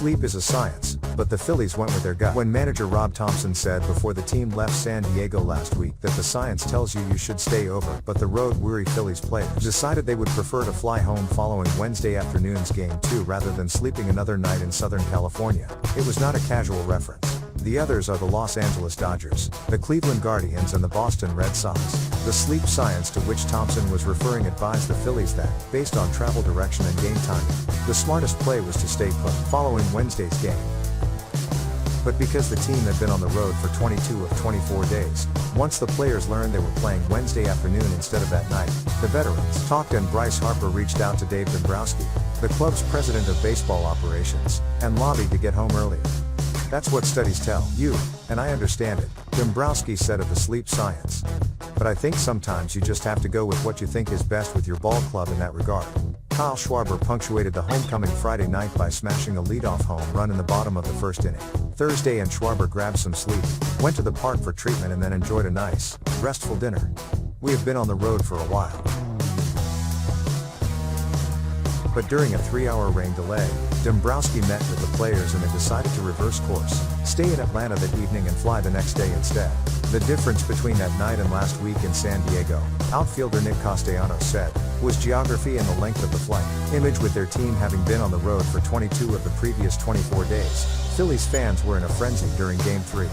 Sleep is a science, but the Phillies went with their gut. When manager Rob Thomson said before the team left San Diego last week that the science tells you should stay over, but the road-weary Phillies players decided they would prefer to fly home following Wednesday afternoon's Game 2 rather than sleeping another night in Southern California. It was not a casual reference. The others are the Los Angeles Dodgers, the Cleveland Guardians and the Boston Red Sox. The sleep science to which Thomson was referring advised the Phillies that, based on travel direction and game timing, the smartest play was to stay put following Wednesday's game. But because the team had been on the road for 22 of 24 days, once the players learned they were playing Wednesday afternoon instead of that night, the veterans talked and Bryce Harper reached out to Dave Dombrowski, the club's president of baseball operations, and lobbied to get home earlier. That's what studies tell you, and I understand it, Dombrowski said of the sleep science. But I think sometimes you just have to go with what you think is best with your ball club in that regard. Kyle Schwarber punctuated the homecoming Friday night by smashing a leadoff home run in the bottom of the first inning. Thursday and Schwarber grabbed some sleep, went to the park for treatment and then enjoyed a nice, restful dinner. We have been on the road for a while. But during a 3-hour rain delay, Dombrowski met with the players and they decided to reverse course, stay in Atlanta that evening and fly the next day instead. The difference between that night and last week in San Diego, outfielder Nick Castellanos said, was geography and the length of the flight. Image with their team having been on the road for 22 of the previous 24 days, Phillies fans were in a frenzy during Game 3.